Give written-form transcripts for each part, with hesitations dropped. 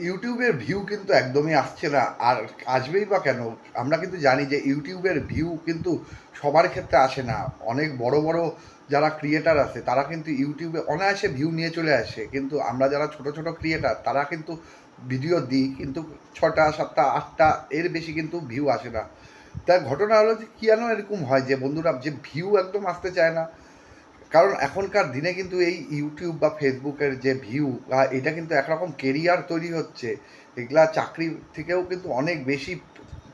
ইউটিউবের ভিউ কিন্তু একদমই আসছে না, আর আসবেই বা কেন? আমরা কিন্তু জানি যে ইউটিউবের ভিউ কিন্তু সবার ক্ষেত্রে আসে না। অনেক বড় বড় যারা ক্রিয়েটার আছে তারা কিন্তু ইউটিউবে অনায়াসে ভিউ নিয়ে চলে আসে, কিন্তু আমরা যারা ছোট ছোট ক্রিয়েটার তারা কিন্তু ভিডিও দিই, কিন্তু 6টা 7টা 8টা এর বেশি কিন্তু ভিউ আসে না। তার ঘটনা হলো যে কেন এরকম হয় যে বন্ধুরা, যে ভিউ একদম আসতে চায় না? কারণ এখনকার দিনে কিন্তু এই ইউটিউব বা ফেসবুকের যে ভিউ, এটা কিন্তু একরকম কেরিয়ার তৈরি হচ্ছে। এগুলা চাকরি থেকেও কিন্তু অনেক বেশি।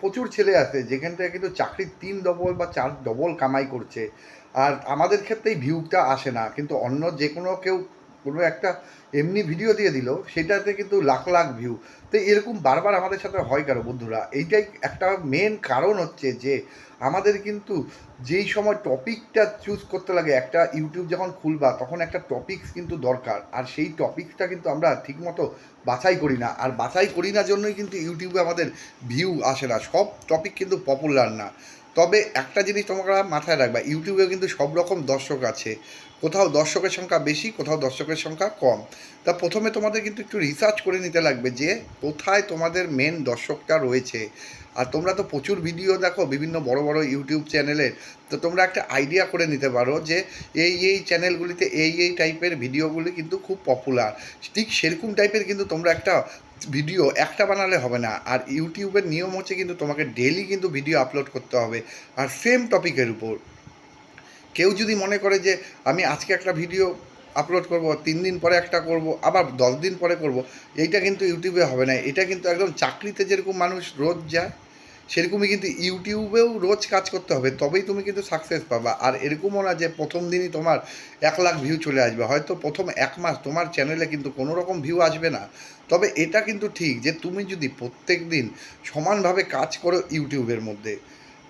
প্রচুর ছেলে আছে যেখান থেকে কিন্তু চাকরির 3 ডবল বা 4 ডবল কামাই করছে। আর আমাদের ক্ষেত্রেই ভিউটা আসে না, কিন্তু অন্য যে কোনো কেউ কোনো একটা এমনি ভিডিও দিয়ে দিল, সেটাতে কিন্তু লাখ লাখ ভিউ। তো এরকম বারবার আমাদের সাথে হয় কেন বন্ধুরা? এইটাই একটা মেন কারণ হচ্ছে যে আমাদের কিন্তু যেই সময় টপিকটা চুজ করতে লাগে, একটা ইউটিউব যখন খুলবা তখন একটা টপিকস কিন্তু দরকার, আর সেই টপিকটা কিন্তু আমরা ঠিকমতো বাছাই করি না, আর বাছাই করি না জন্যই কিন্তু ইউটিউবে আমাদের ভিউ আসে না। সব টপিক কিন্তু পপুলার না। তবে একটা জিনিস তোমরা মাথায় রাখবা, ইউটিউবে কিন্তু সব রকম দর্শক আছে। কোথাও দর্শকের সংখ্যা বেশি, কোথাও দর্শকের সংখ্যা কম। তা প্রথমে তোমাদের কিন্তু একটু রিসার্চ করে নিতে লাগবে যে কোথায় তোমাদের মেন দর্শকটা রয়েছে। আর তোমরা তো প্রচুর ভিডিও দেখো বিভিন্ন বড় বড় ইউটিউব চ্যানেলের, তো তোমরা একটা আইডিয়া করে নিতে পারো যে এই চ্যানেলগুলিতে এই টাইপের ভিডিওগুলি কিন্তু খুব পপুলার। ঠিক সেরকম টাইপের কিন্তু তোমরা একটা ভিডিও একটা বানালে হবে না। আর ইউটিউবের নিয়ম হচ্ছে কিন্তু তোমাকে ডেলি কিন্তু ভিডিও আপলোড করতে হবে, আর সেম টপিকের উপর। কেউ যদি মনে করে যে আমি আজকে একটা ভিডিও আপলোড করব, 3 দিন পরে একটা করব, আবার 10 দিন পরে করব, এইটা কিন্তু ইউটিউবে হবে না। এটা কিন্তু একদম চাকরিতে যেরকম মানুষ রোজ যায়, সেরকমই কিন্তু ইউটিউবেও রোজ কাজ করতে হবে, তবেই তুমি কিন্তু সাকসেস পাবা। আর এরকমও না যে প্রথম দিনই তোমার 1 লাখ ভিউ চলে আসবে। হয়তো প্রথম 1 মাস তোমার চ্যানেলে কিন্তু কোনো রকম ভিউ আসবে না। তবে এটা কিন্তু ঠিক যে তুমি যদি প্রত্যেক দিন সমানভাবে কাজ করো ইউটিউবের মধ্যে,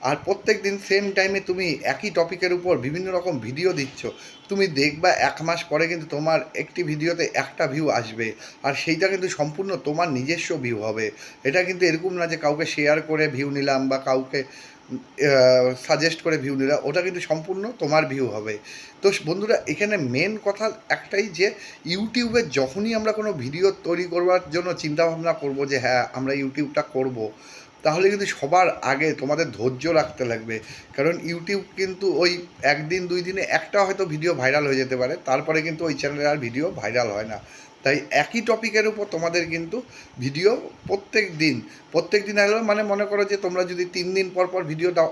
আর প্রত্যেক দিন সেম টাইমে তুমি একই টপিকের উপর বিভিন্ন রকম ভিডিও দিচ্ছ, তুমি দেখবা 1 মাস পরে কিন্তু তোমার একটি ভিডিওতে একটা ভিউ আসবে। আর সেইটা কিন্তু সম্পূর্ণ তোমার নিজস্ব ভিউ হবে। এটা কিন্তু এরকম না যে কাউকে শেয়ার করে ভিউ নিলাম বা কাউকে সাজেস্ট করে ভিউ নিলাম, ওটা কিন্তু সম্পূর্ণ তোমার ভিউ হবে। তো বন্ধুরা, এখানে মেন কথা একটাই যে ইউটিউবে যখনই আমরা কোনো ভিডিও তৈরি করবার জন্য চিন্তাভাবনা করব যে হ্যাঁ আমরা ইউটিউবটা করব, তাহলে কিন্তু সবার আগে তোমাদের ধৈর্য রাখতে লাগবে। কারণ ইউটিউব কিন্তু ওই 1 দিন 2 দিনে একটা হয়তো ভিডিও ভাইরাল হয়ে যেতে পারে, তারপরে কিন্তু ওই চ্যানেলের আর ভিডিও ভাইরাল হয় না। তাই একই টপিকের উপর তোমাদের কিন্তু ভিডিও প্রত্যেক দিন আসলে, মানে মনে করো যে তোমরা যদি 3 দিন পর পর ভিডিওটা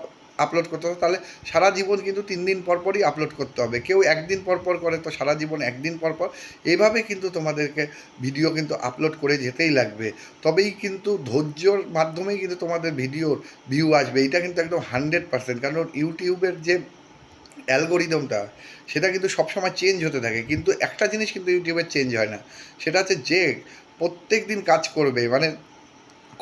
আপলোড করতে হবে, তাহলে সারা জীবন কিন্তু 3 দিন পর পরই আপলোড করতে হবে। কেউ 1 দিন পর পর করে, তো সারা জীবন 1 দিন পর পর এইভাবে কিন্তু তোমাদেরকে ভিডিও কিন্তু আপলোড করে যেতেই লাগবে। তবেই কিন্তু ধৈর্যর মাধ্যমেই কিন্তু তোমাদের ভিডিওর ভিউ আসবে। এটা কিন্তু একদম 100%। কারণ ইউটিউবের যে অ্যালগোরিদমটা, সেটা কিন্তু সবসময় চেঞ্জ হতে থাকে, কিন্তু একটা জিনিস কিন্তু ইউটিউবের চেঞ্জ হয় না। সেটা হচ্ছে যে প্রত্যেক দিন কাজ করবে, মানে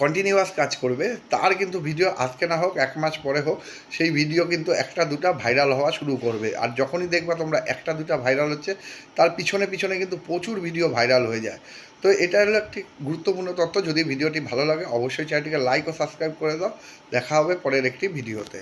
কন্টিনিউয়াস কাজ করবে, তার কিন্তু ভিডিও আজকে না হোক 1 মাস পরে হোক, সেই ভিডিও কিন্তু একটা দুটা ভাইরাল হওয়া শুরু করবে। আর যখনই দেখবা তোমরা একটা দুটা ভাইরাল হচ্ছে, তার পিছনে পিছনে কিন্তু প্রচুর ভিডিও ভাইরাল হয়ে যায়। তো এটা হলো একটি গুরুত্বপূর্ণ তথ্য। যদি ভিডিওটি ভালো লাগে অবশ্যই চ্যানেলটিকে লাইক ও সাবস্ক্রাইব করে দাও। দেখা হবে পরের একটি ভিডিওতে।